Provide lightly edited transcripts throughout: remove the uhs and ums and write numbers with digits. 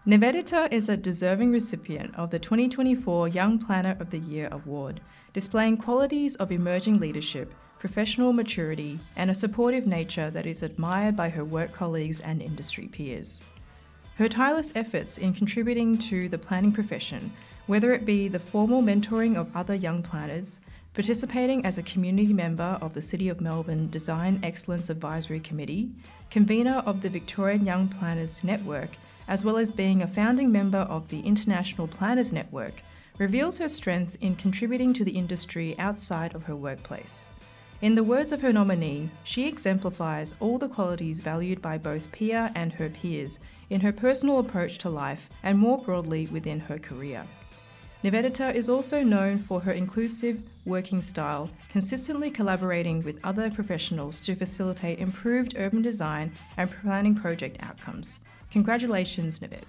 Nivedita is a deserving recipient of the 2024 Young Planner of the Year Award, displaying qualities of emerging leadership, professional maturity, and a supportive nature that is admired by her work colleagues and industry peers. Her tireless efforts in contributing to the planning profession, whether it be the formal mentoring of other young planners, participating as a community member of the City of Melbourne Design Excellence Advisory Committee, convener of the Victorian Young Planners Network, as well as being a founding member of the International Planners Network, reveals her strength in contributing to the industry outside of her workplace. In the words of her nominee, she exemplifies all the qualities valued by both PIA and her peers in her personal approach to life and more broadly within her career. Nivedita is also known for her inclusive working style, consistently collaborating with other professionals to facilitate improved urban design and planning project outcomes. Congratulations, Nived.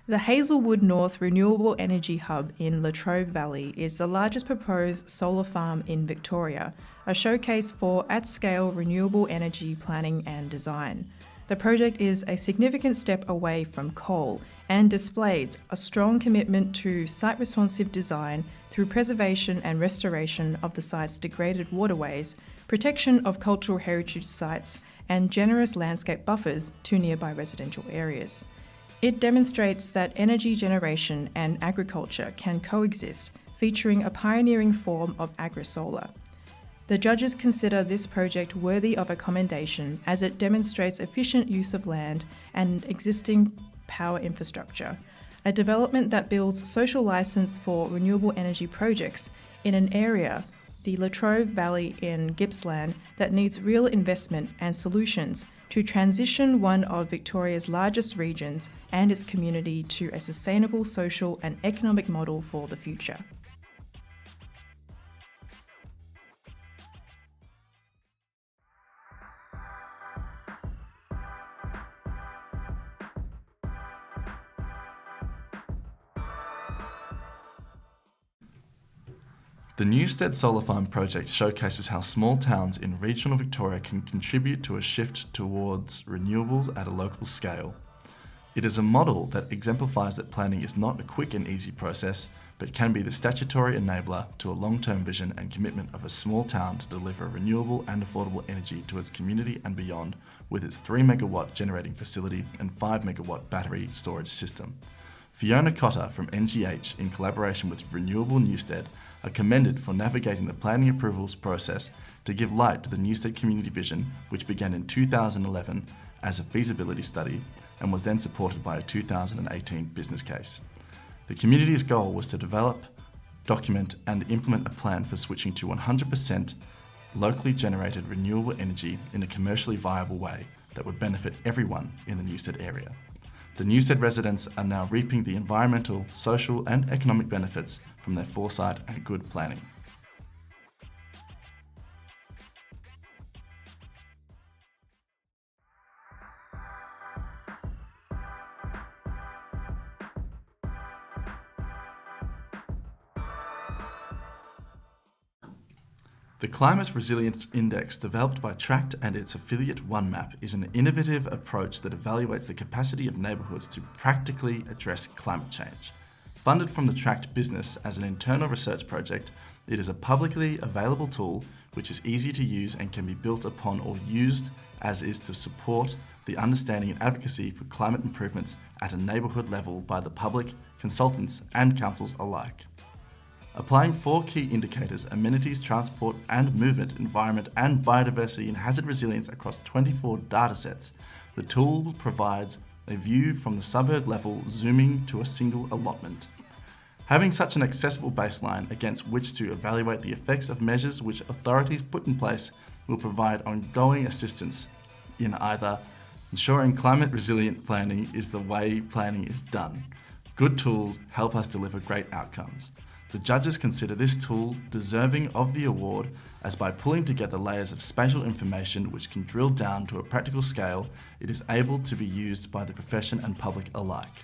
The Hazelwood North Renewable Energy Hub in Latrobe Valley is the largest proposed solar farm in Victoria, a showcase for at-scale renewable energy planning and design. The project is a significant step away from coal and displays a strong commitment to site-responsive design through preservation and restoration of the site's degraded waterways, protection of cultural heritage sites, and generous landscape buffers to nearby residential areas. It demonstrates that energy generation and agriculture can coexist, featuring a pioneering form of agri-solar. The judges consider this project worthy of a commendation as it demonstrates efficient use of land and existing power infrastructure, a development that builds social license for renewable energy projects in an area, the Latrobe Valley in Gippsland, that needs real investment and solutions to transition one of Victoria's largest regions and its community to a sustainable social and economic model for the future. The Newstead Solar Farm project showcases how small towns in regional Victoria can contribute to a shift towards renewables at a local scale. It is a model that exemplifies that planning is not a quick and easy process, but can be the statutory enabler to a long-term vision and commitment of a small town to deliver renewable and affordable energy to its community and beyond with its 3 megawatt generating facility and 5 megawatt battery storage system. Fiona Cotter from NGH, in collaboration with Renewable Newstead, are commended for navigating the planning approvals process to give light to the Newstead community vision, which began in 2011 as a feasibility study and was then supported by a 2018 business case. The community's goal was to develop, document and implement a plan for switching to 100% locally generated renewable energy in a commercially viable way that would benefit everyone in the Newstead area. The Newstead residents are now reaping the environmental, social and economic benefits from their foresight and good planning. The Climate Resilience Index, developed by Tract and its affiliate OneMap, is an innovative approach that evaluates the capacity of neighbourhoods to practically address climate change. Funded from the Tract business as an internal research project, it is a publicly available tool which is easy to use and can be built upon or used as is to support the the understanding and advocacy for climate improvements at a neighbourhood level by the public, consultants and councils alike. Applying 4 key indicators: amenities, transport and movement, environment and biodiversity and hazard resilience across 24 datasets, the tool provides a view from the suburb level, zooming to a single allotment. Having such an accessible baseline against which to evaluate the effects of measures which authorities put in place will provide ongoing assistance in either ensuring climate resilient planning is the way planning is done. Good tools help us deliver great outcomes. The judges consider this tool deserving of the award as by pulling together layers of spatial information which can drill down to a practical scale, it is able to be used by the profession and public alike.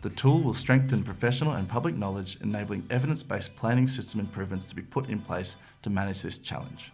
The tool will strengthen professional and public knowledge, enabling evidence-based planning system improvements to be put in place to manage this challenge.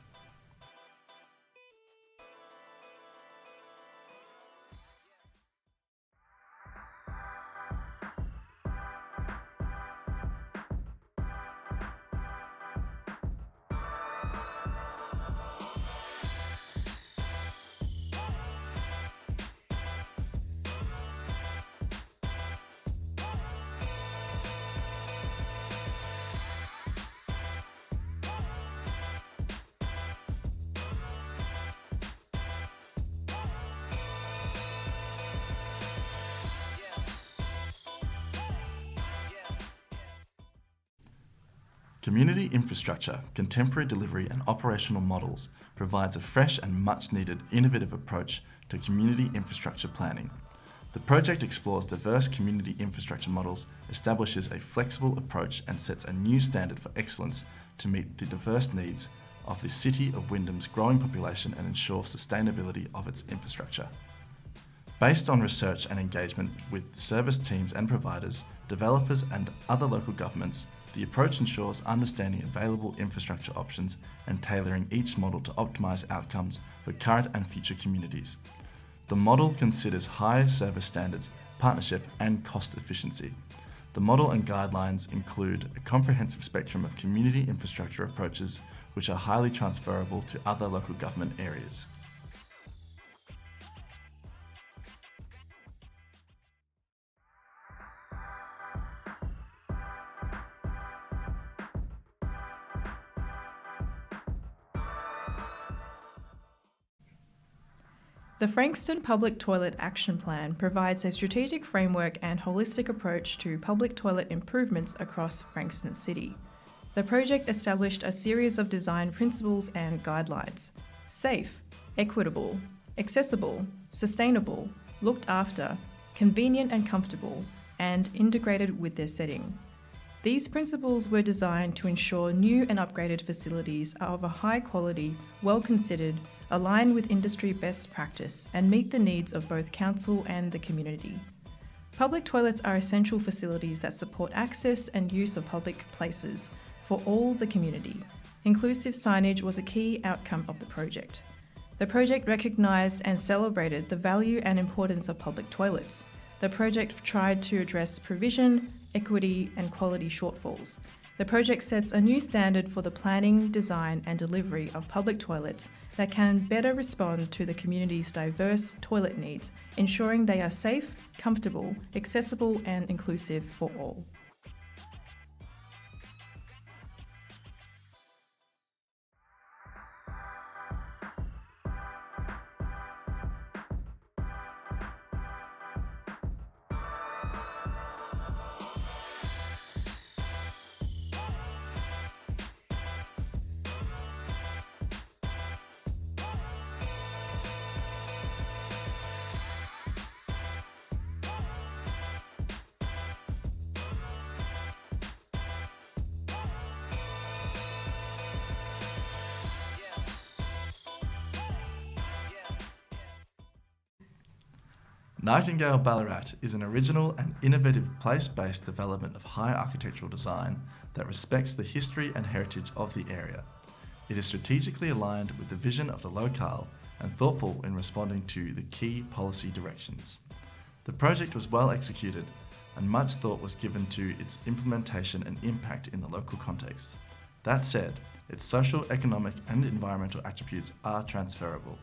Community infrastructure, contemporary delivery and operational models provides a fresh and much needed innovative approach to community infrastructure planning. The project explores diverse community infrastructure models, establishes a flexible approach and sets a new standard for excellence to meet the diverse needs of the City of Wyndham's growing population and ensure sustainability of its infrastructure. Based on research and engagement with service teams and providers, developers and other local governments, the approach ensures understanding available infrastructure options and tailoring each model to optimise outcomes for current and future communities. The model considers high service standards, partnership and cost efficiency. The model and guidelines include a comprehensive spectrum of community infrastructure approaches which are highly transferable to other local government areas. The Frankston Public Toilet Action Plan provides a strategic framework and holistic approach to public toilet improvements across Frankston City. The project established a series of design principles and guidelines: safe, equitable, accessible, sustainable, looked after, convenient and comfortable, and integrated with their setting. These principles were designed to ensure new and upgraded facilities are of a high quality, well considered, align with industry best practice, and meet the needs of both council and the community. Public toilets are essential facilities that support access and use of public places for all the community. Inclusive signage was a key outcome of the project. The project recognised and celebrated the value and importance of public toilets. The project tried to address provision, equity, and quality shortfalls. The project sets a new standard for the planning, design, and delivery of public toilets that can better respond to the community's diverse toilet needs, ensuring they are safe, comfortable, accessible, and inclusive for all. Nightingale Ballarat is an original and innovative place-based development of high architectural design that respects the history and heritage of the area. It is strategically aligned with the vision of the locale and thoughtful in responding to the key policy directions. The project was well executed and much thought was given to its implementation and impact in the local context. That said, its social, economic and environmental attributes are transferable.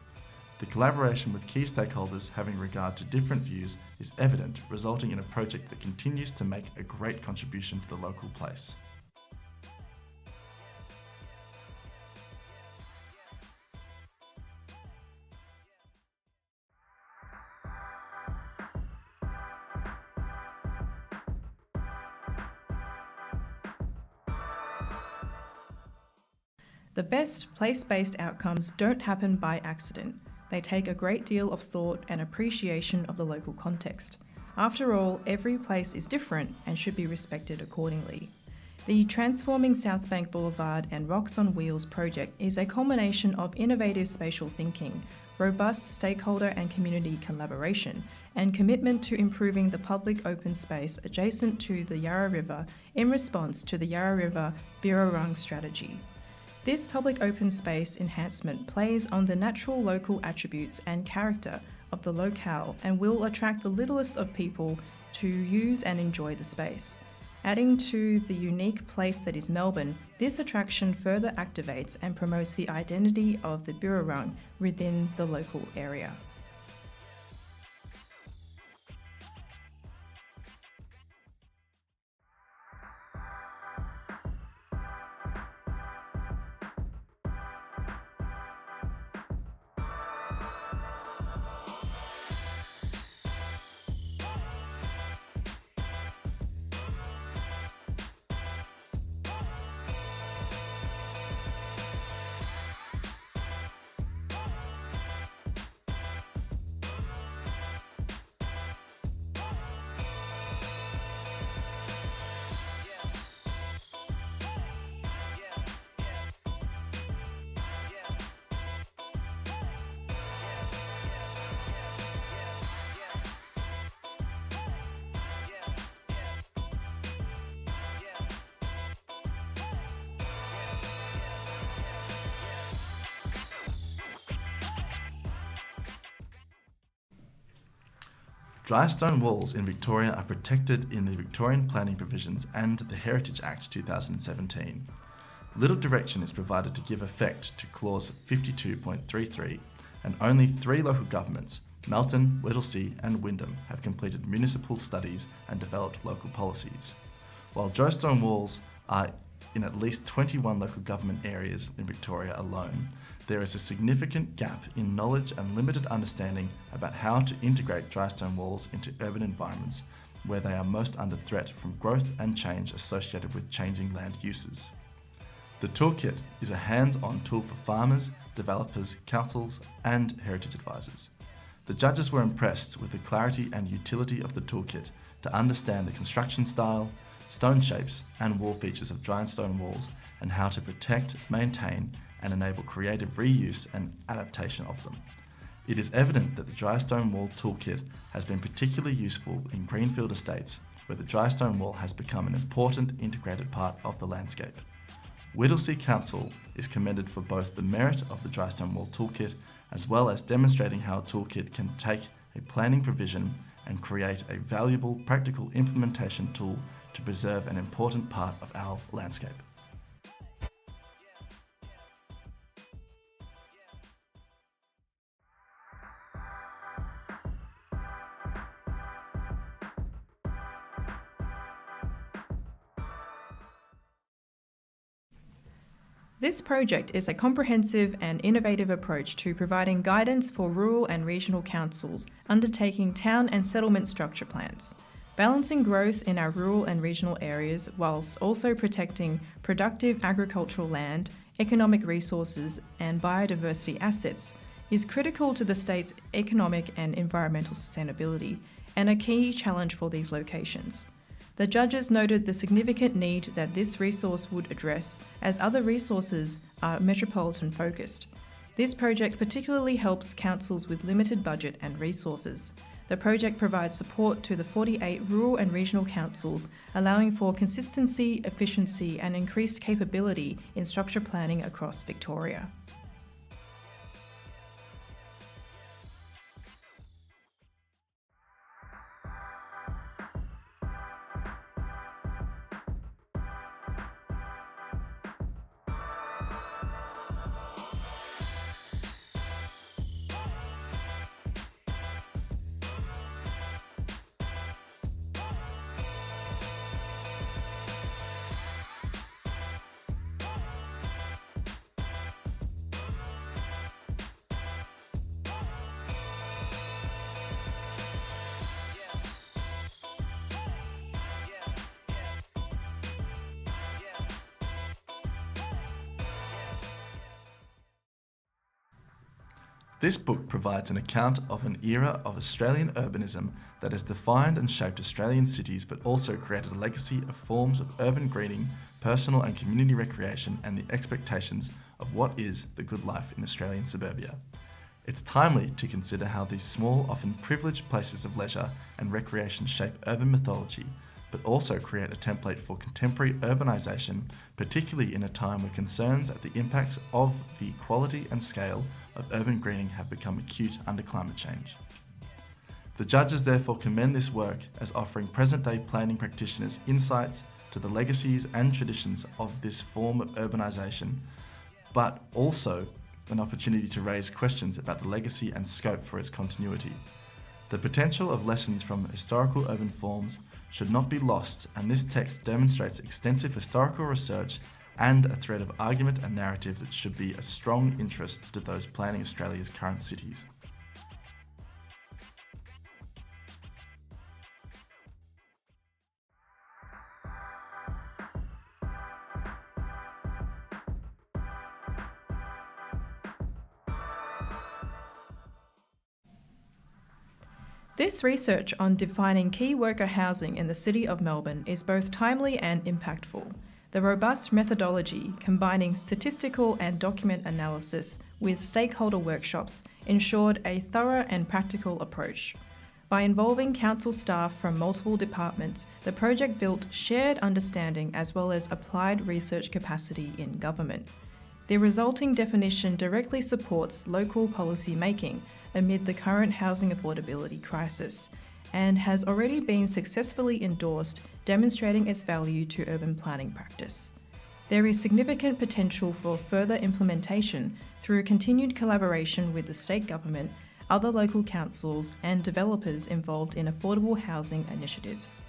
The collaboration with key stakeholders having regard to different views is evident, resulting in a project that continues to make a great contribution to the local place. The best place-based outcomes don't happen by accident. They take a great deal of thought and appreciation of the local context. After all, every place is different and should be respected accordingly. The Transforming South Bank Boulevard and Rocks on Wheels project is a culmination of innovative spatial thinking, robust stakeholder and community collaboration, and commitment to improving the public open space adjacent to the Yarra River in response to the Yarra River Birrarung strategy. This public open space enhancement plays on the natural local attributes and character of the locale and will attract the littlest of people to use and enjoy the space. Adding to the unique place that is Melbourne, this attraction further activates and promotes the identity of the Birrarung within the local area. Dry stone walls in Victoria are protected in the Victorian Planning Provisions and the Heritage Act 2017. Little direction is provided to give effect to clause 52.33, and only 3 local governments, Melton, Whittlesea and Wyndham, have completed municipal studies and developed local policies. While dry stone walls are in at least 21 local government areas in Victoria alone, there is a significant gap in knowledge and limited understanding about how to integrate dry stone walls into urban environments where they are most under threat from growth and change associated with changing land uses. The toolkit is a hands-on tool for farmers, developers, councils and heritage advisors. The judges were impressed with the clarity and utility of the toolkit to understand the construction style, stone shapes and wall features of dry stone walls and how to protect, maintain and enable creative reuse and adaptation of them. It is evident that the dry stone wall toolkit has been particularly useful in greenfield estates where the dry stone wall has become an important integrated part of the landscape. Whittlesea Council is commended for both the merit of the dry stone wall toolkit as well as demonstrating how a toolkit can take a planning provision and create a valuable practical implementation tool to preserve an important part of our landscape. This project is a comprehensive and innovative approach to providing guidance for rural and regional councils undertaking town and settlement structure plans, balancing growth in our rural and regional areas whilst also protecting productive agricultural land, economic resources and biodiversity assets is critical to the state's economic and environmental sustainability and a key challenge for these locations. The judges noted the significant need that this resource would address, as other resources are metropolitan focused. This project particularly helps councils with limited budget and resources. The project provides support to the 48 rural and regional councils, allowing for consistency, efficiency and increased capability in structure planning across Victoria. This book provides an account of an era of Australian urbanism that has defined and shaped Australian cities, but also created a legacy of forms of urban greening, personal and community recreation, and the expectations of what is the good life in Australian suburbia. It's timely to consider how these small, often privileged places of leisure and recreation shape urban mythology, but also create a template for contemporary urbanisation, particularly in a time where concerns at the impacts of the quality and scale of urban greening have become acute under climate change. The judges therefore commend this work as offering present-day planning practitioners insights to the legacies and traditions of this form of urbanisation, but also an opportunity to raise questions about the legacy and scope for its continuity. The potential of lessons from historical urban forms should not be lost, and this text demonstrates extensive historical research and a thread of argument and narrative that should be a strong interest to those planning Australia's current cities. This research on defining key worker housing in the City of Melbourne is both timely and impactful. The robust methodology, combining statistical and document analysis with stakeholder workshops, ensured a thorough and practical approach. By involving council staff from multiple departments, the project built shared understanding as well as applied research capacity in government. The resulting definition directly supports local policy making amid the current housing affordability crisis, and has already been successfully endorsed, demonstrating its value to urban planning practice. There is significant potential for further implementation through continued collaboration with the state government, other local councils, and developers involved in affordable housing initiatives.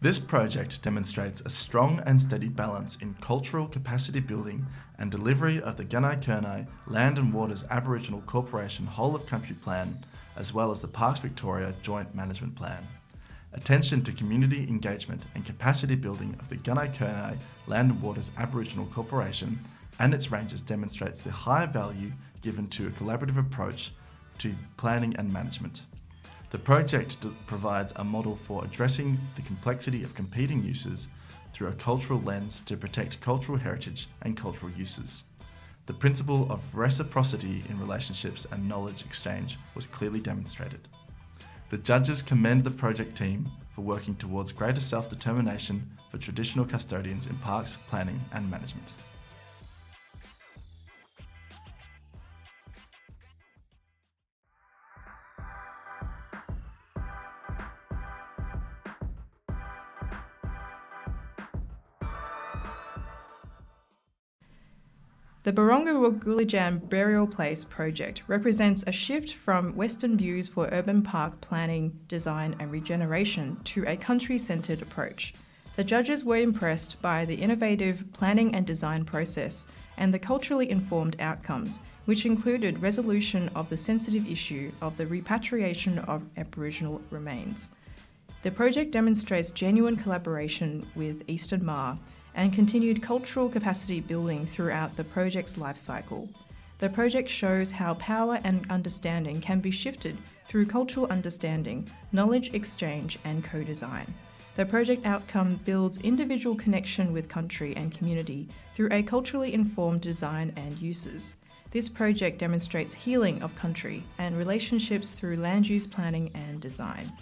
This project demonstrates a strong and steady balance in cultural capacity building and delivery of the Gunai Land and Waters Aboriginal Corporation Whole of Country Plan, as well as the Parks Victoria Joint Management Plan. Attention to community engagement and capacity building of the Gunai Land and Waters Aboriginal Corporation and its ranges demonstrates the high value given to a collaborative approach to planning and management. The project provides a model for addressing the complexity of competing uses through a cultural lens to protect cultural heritage and cultural uses. The principle of reciprocity in relationships and knowledge exchange was clearly demonstrated. The judges commend the project team for working towards greater self-determination for traditional custodians in parks, planning and management. The Barongarugulijan Burial Place project represents a shift from Western views for urban park planning, design and regeneration to a country-centred approach. The judges were impressed by the innovative planning and design process and the culturally informed outcomes, which included resolution of the sensitive issue of the repatriation of Aboriginal remains. The project demonstrates genuine collaboration with Eastern Maar and continued cultural capacity building throughout the project's life cycle. The project shows how power and understanding can be shifted through cultural understanding, knowledge exchange and co-design. The project outcome builds individual connection with country and community through a culturally informed design and uses. This project demonstrates healing of country and relationships through land use planning and design.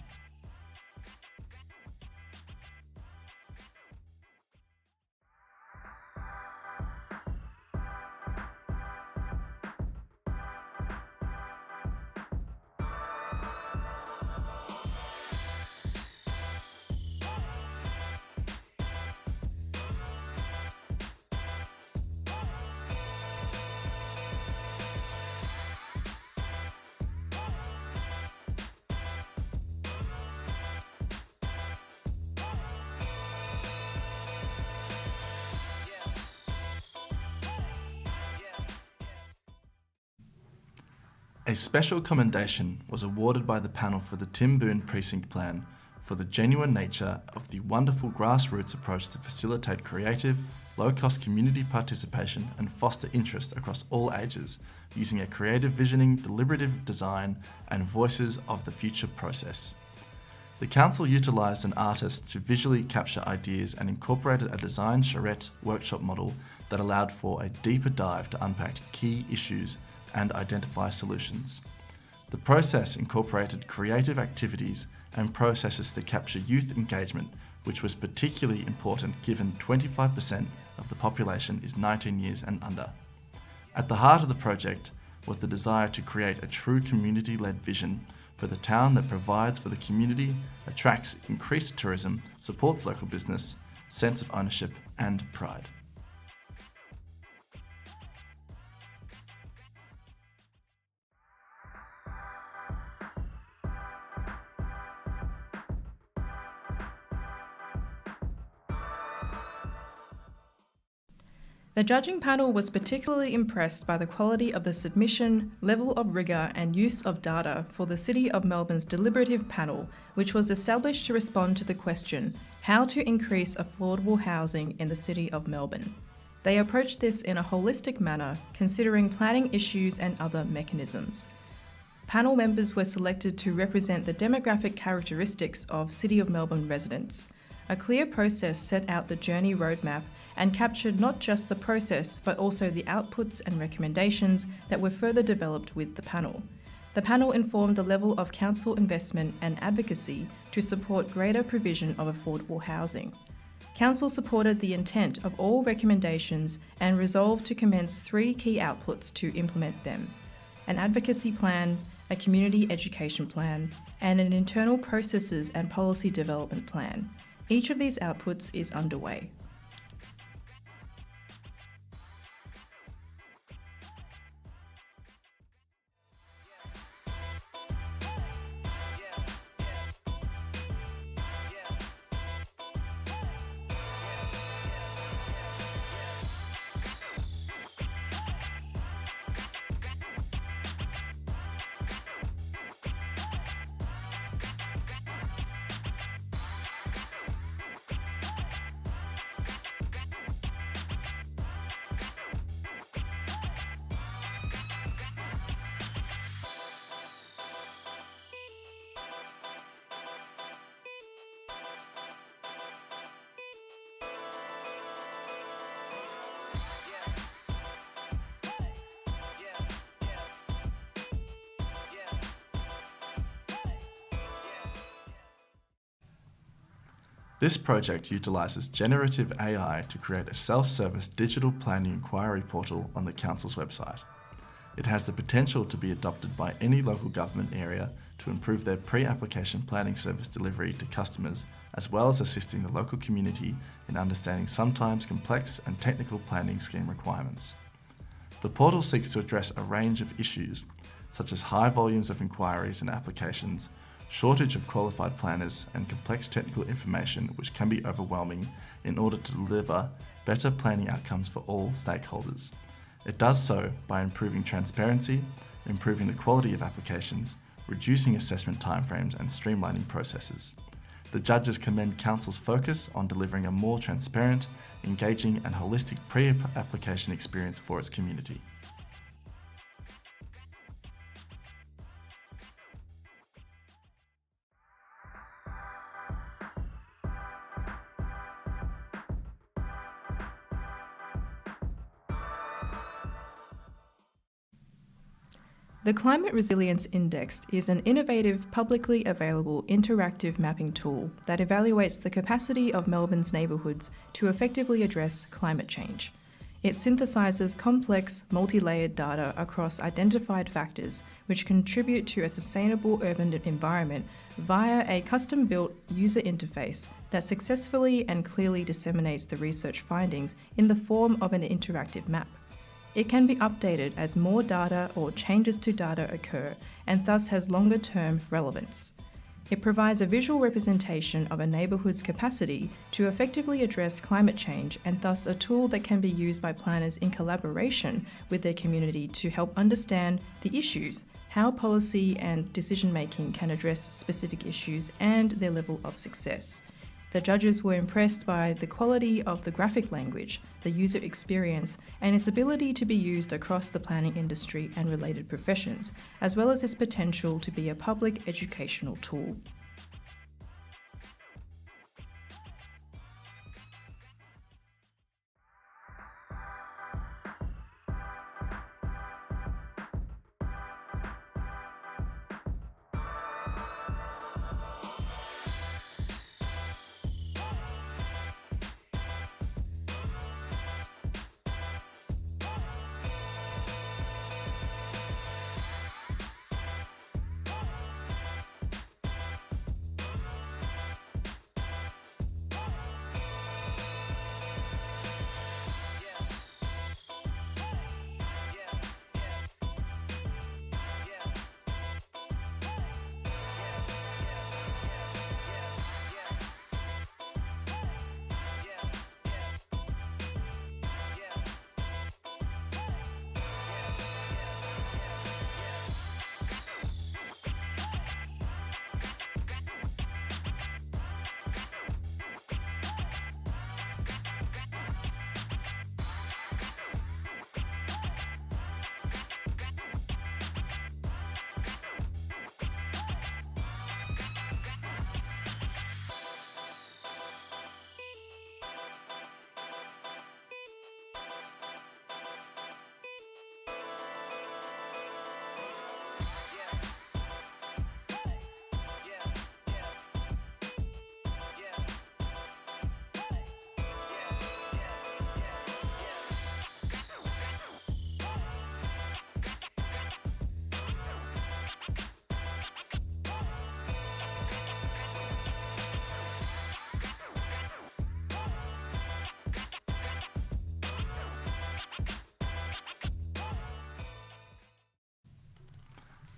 A special commendation was awarded by the panel for the Timboon Precinct Plan for the genuine nature of the wonderful grassroots approach to facilitate creative, low-cost community participation and foster interest across all ages, using a creative visioning, deliberative design, and voices of the future process. The council utilised an artist to visually capture ideas and incorporated a design charrette workshop model that allowed for a deeper dive to unpack key issues and identify solutions. The process incorporated creative activities and processes to capture youth engagement, which was particularly important given 25% of the population is 19 years and under. At the heart of the project was the desire to create a true community-led vision for the town that provides for the community, attracts increased tourism, supports local business, sense of ownership and pride. The judging panel was particularly impressed by the quality of the submission, level of rigour and use of data for the City of Melbourne's deliberative panel, which was established to respond to the question, how to increase affordable housing in the City of Melbourne. They approached this in a holistic manner, considering planning issues and other mechanisms. Panel members were selected to represent the demographic characteristics of City of Melbourne residents. A clear process set out the journey roadmap and captured not just the process but also the outputs and recommendations that were further developed with the panel. The panel informed the level of council investment and advocacy to support greater provision of affordable housing. Council supported the intent of all recommendations and resolved to commence 3 key outputs to implement them: an advocacy plan, a community education plan, and an internal processes and policy development plan. Each of these outputs is underway. This project utilises generative AI to create a self-service digital planning inquiry portal on the Council's website. It has the potential to be adopted by any local government area to improve their pre-application planning service delivery to customers, as well as assisting the local community in understanding sometimes complex and technical planning scheme requirements. The portal seeks to address a range of issues, such as high volumes of inquiries and applications, shortage of qualified planners, and complex technical information which can be overwhelming in order to deliver better planning outcomes for all stakeholders. It does so by improving transparency, improving the quality of applications, reducing assessment timeframes and streamlining processes. The judges commend Council's focus on delivering a more transparent, engaging and holistic pre-application experience for its community. The Climate Resilience Index is an innovative, publicly available interactive mapping tool that evaluates the capacity of Melbourne's neighbourhoods to effectively address climate change. It synthesises complex, multi-layered data across identified factors which contribute to a sustainable urban environment via a custom-built user interface that successfully and clearly disseminates the research findings in the form of an interactive map. It can be updated as more data or changes to data occur and thus has longer-term relevance. It provides a visual representation of a neighbourhood's capacity to effectively address climate change and thus a tool that can be used by planners in collaboration with their community to help understand the issues, how policy and decision-making can address specific issues, and their level of success. The judges were impressed by the quality of the graphic language, the user experience, and its ability to be used across the planning industry and related professions, as well as its potential to be a public educational tool.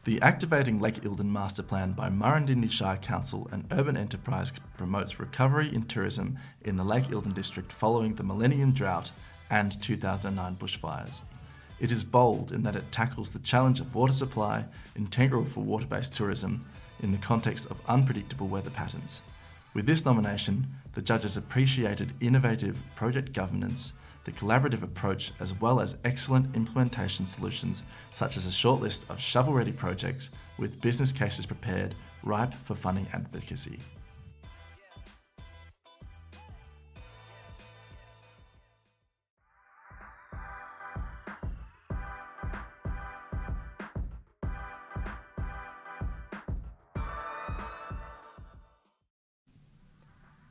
The Activating Lake Eildon Master Plan by Murrindindi Shire Council and Urban Enterprise promotes recovery in tourism in the Lake Eildon district following the Millennium Drought and 2009 bushfires. It is bold in that it tackles the challenge of water supply, integral for water-based tourism, in the context of unpredictable weather patterns. With this nomination, the judges appreciated innovative project governance, the collaborative approach, as well as excellent implementation solutions such as a shortlist of shovel-ready projects with business cases prepared, ripe for funding advocacy.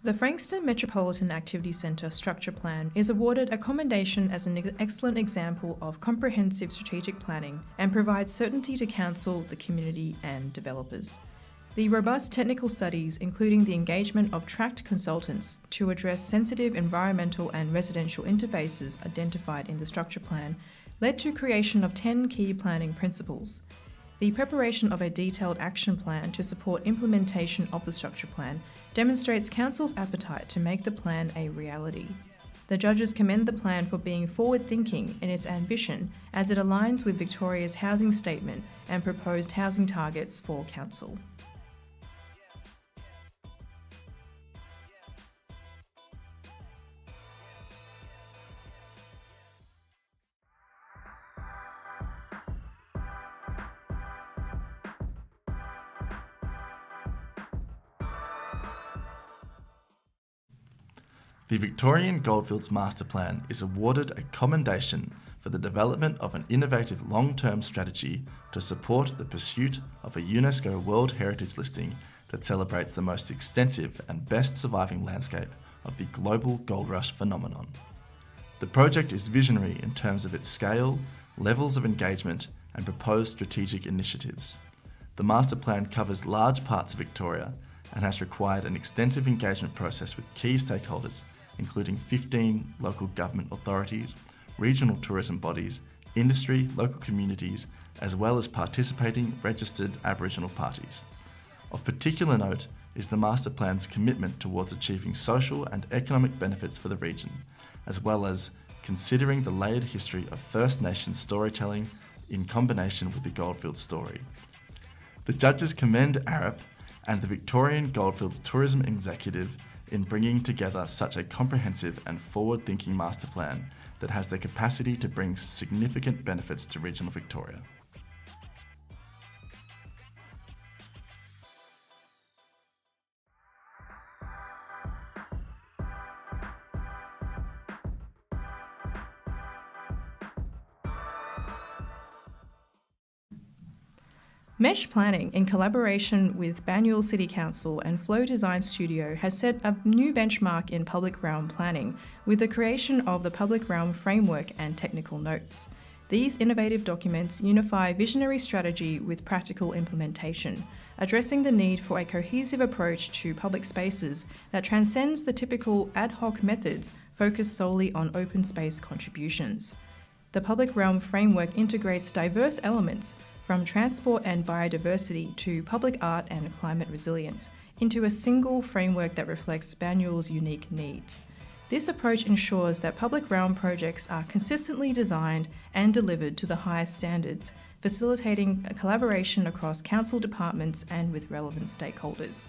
The Frankston Metropolitan Activity Centre Structure Plan is awarded a commendation as an excellent example of comprehensive strategic planning and provides certainty to council, the community and developers. The robust technical studies, including the engagement of tracked consultants to address sensitive environmental and residential interfaces identified in the structure plan, led to creation of 10 key planning principles. The preparation of a detailed action plan to support implementation of the structure plan demonstrates Council's appetite to make the plan a reality. The judges commend the plan for being forward-thinking in its ambition as it aligns with Victoria's housing statement and proposed housing targets for Council. The Victorian Goldfields Master Plan is awarded a commendation for the development of an innovative long-term strategy to support the pursuit of a UNESCO World Heritage listing that celebrates the most extensive and best surviving landscape of the global gold rush phenomenon. The project is visionary in terms of its scale, levels of engagement, and proposed strategic initiatives. The master plan covers large parts of Victoria and has required an extensive engagement process with key stakeholders, including 15 local government authorities, regional tourism bodies, industry, local communities, as well as participating registered Aboriginal parties. Of particular note is the master plan's commitment towards achieving social and economic benefits for the region, as well as considering the layered history of First Nations storytelling, in combination with the Goldfields story. The judges commend Arup and the Victorian Goldfields Tourism Executive in bringing together such a comprehensive and forward-thinking master plan that has the capacity to bring significant benefits to regional Victoria. Mesh Planning, in collaboration with Banyule City Council and Flow Design Studio, has set a new benchmark in public realm planning with the creation of the Public Realm Framework and Technical Notes. These innovative documents unify visionary strategy with practical implementation, addressing the need for a cohesive approach to public spaces that transcends the typical ad hoc methods focused solely on open space contributions. The Public Realm Framework integrates diverse elements from transport and biodiversity to public art and climate resilience into a single framework that reflects Banyule's unique needs. This approach ensures that public realm projects are consistently designed and delivered to the highest standards, facilitating a collaboration across council departments and with relevant stakeholders.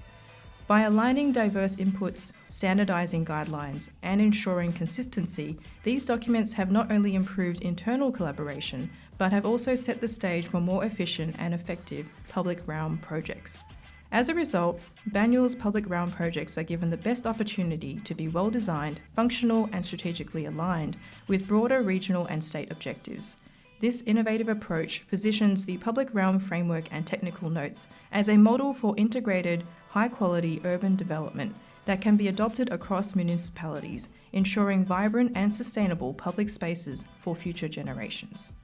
By aligning diverse inputs, standardising guidelines, and ensuring consistency, these documents have not only improved internal collaboration, but have also set the stage for more efficient and effective public realm projects. As a result, Banyule's public realm projects are given the best opportunity to be well designed, functional, and strategically aligned with broader regional and state objectives. This innovative approach positions the Public Realm Framework and Technical Notes as a model for integrated, high-quality urban development that can be adopted across municipalities, ensuring vibrant and sustainable public spaces for future generations.